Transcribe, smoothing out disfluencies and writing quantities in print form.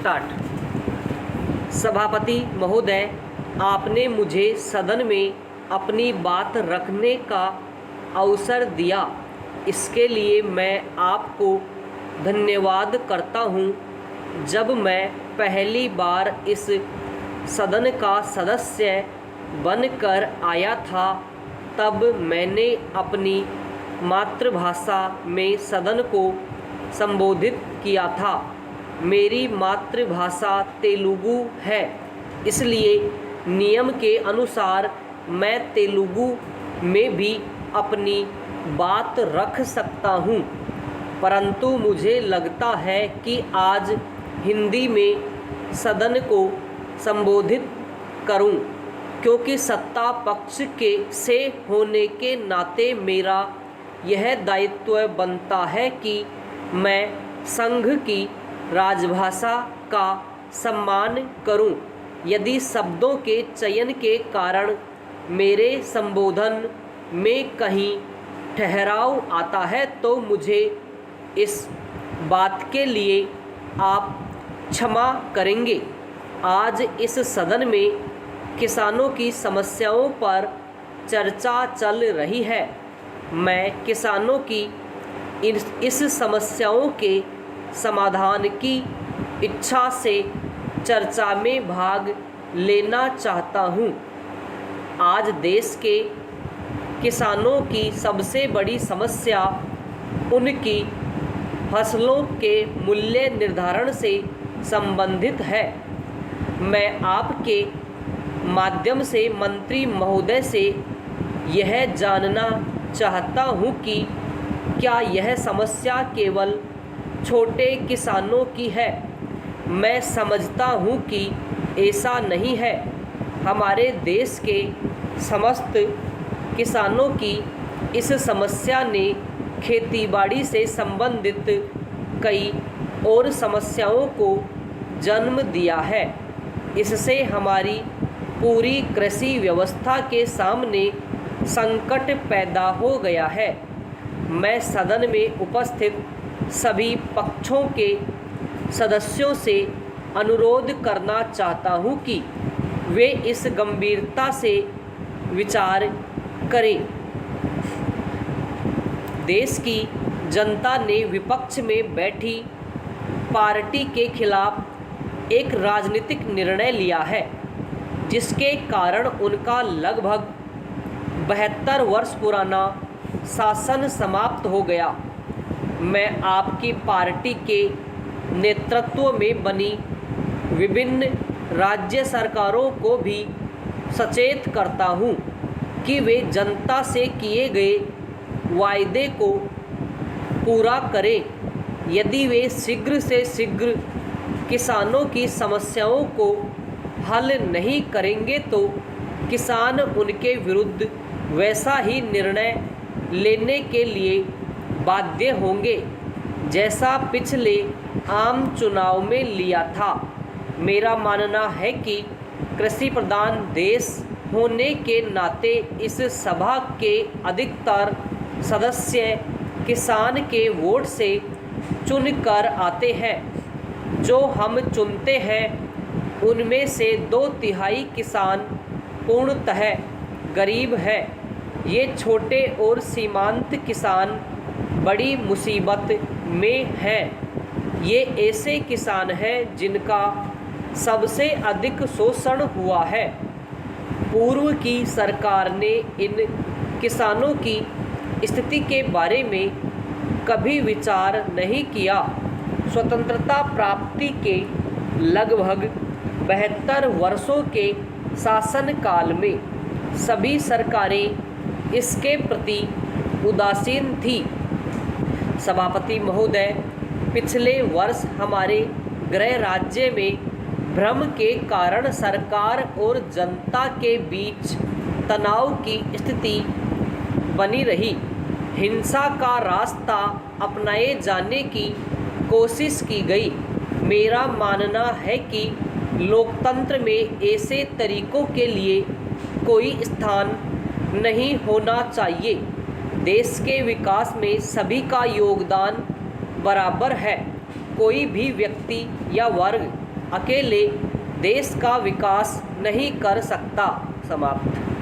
Start. सभापति महोदय, आपने मुझे सदन में अपनी बात रखने का अवसर दिया, इसके लिए मैं आपको धन्यवाद करता हूँ। जब मैं पहली बार इस सदन का सदस्य बनकर आया था, तब मैंने अपनी मातृभाषा में सदन को संबोधित किया था। मेरी मातृभाषा तेलुगु है, इसलिए नियम के अनुसार मैं तेलुगु में भी अपनी बात रख सकता हूँ, परंतु मुझे लगता है कि आज हिंदी में सदन को संबोधित करूँ, क्योंकि सत्ता पक्ष के से होने के नाते मेरा यह दायित्व बनता है कि मैं संघ की राजभाषा का सम्मान करूं। यदि शब्दों के चयन के कारण मेरे संबोधन में कहीं ठहराव आता है तो मुझे इस बात के लिए आप क्षमा करेंगे। आज इस सदन में किसानों की समस्याओं पर चर्चा चल रही है। मैं किसानों की इस समस्याओं के समाधान की इच्छा से चर्चा में भाग लेना चाहता हूँ। आज देश के किसानों की सबसे बड़ी समस्या उनकी फसलों के मूल्य निर्धारण से संबंधित है। मैं आपके माध्यम से मंत्री महोदय से यह जानना चाहता हूँ कि क्या यह समस्या केवल छोटे किसानों की है। मैं समझता हूँ कि ऐसा नहीं है। हमारे देश के समस्त किसानों की इस समस्या ने खेतीबाड़ी से संबंधित कई और समस्याओं को जन्म दिया है। इससे हमारी पूरी कृषि व्यवस्था के सामने संकट पैदा हो गया है। मैं सदन में उपस्थित सभी पक्षों के सदस्यों से अनुरोध करना चाहता हूं कि वे इस गंभीरता से विचार करें। देश की जनता ने विपक्ष में बैठी पार्टी के खिलाफ एक राजनीतिक निर्णय लिया है, जिसके कारण उनका लगभग 72 वर्ष पुराना शासन समाप्त हो गया। मैं आपकी पार्टी के नेतृत्व में बनी विभिन्न राज्य सरकारों को भी सचेत करता हूं कि वे जनता से किए गए वायदे को पूरा करें। यदि वे शीघ्र से शीघ्र किसानों की समस्याओं को हल नहीं करेंगे तो किसान उनके विरुद्ध वैसा ही निर्णय लेने के लिए बाध्य होंगे जैसा पिछले आम चुनाव में लिया था। मेरा मानना है कि कृषि प्रधान देश होने के नाते इस सभा के अधिकतर सदस्य किसान के वोट से चुनकर आते हैं। जो हम चुनते हैं उनमें से 2/3 किसान पूर्णतः गरीब है। ये छोटे और सीमांत किसान बड़ी मुसीबत में हैं। ये ऐसे किसान हैं जिनका सबसे अधिक शोषण हुआ है। पूर्व की सरकार ने इन किसानों की स्थिति के बारे में कभी विचार नहीं किया। स्वतंत्रता प्राप्ति के लगभग 72 वर्षों के शासनकाल में सभी सरकारें इसके प्रति उदासीन थी। सभापति महोदय, पिछले वर्ष हमारे गृह राज्य में भ्रम के कारण सरकार और जनता के बीच तनाव की स्थिति बनी रही। हिंसा का रास्ता अपनाए जाने की कोशिश की गई। मेरा मानना है कि लोकतंत्र में ऐसे तरीकों के लिए कोई स्थान नहीं होना चाहिए। देश के विकास में सभी का योगदान बराबर है। कोई भी व्यक्ति या वर्ग अकेले देश का विकास नहीं कर सकता। समाप्त।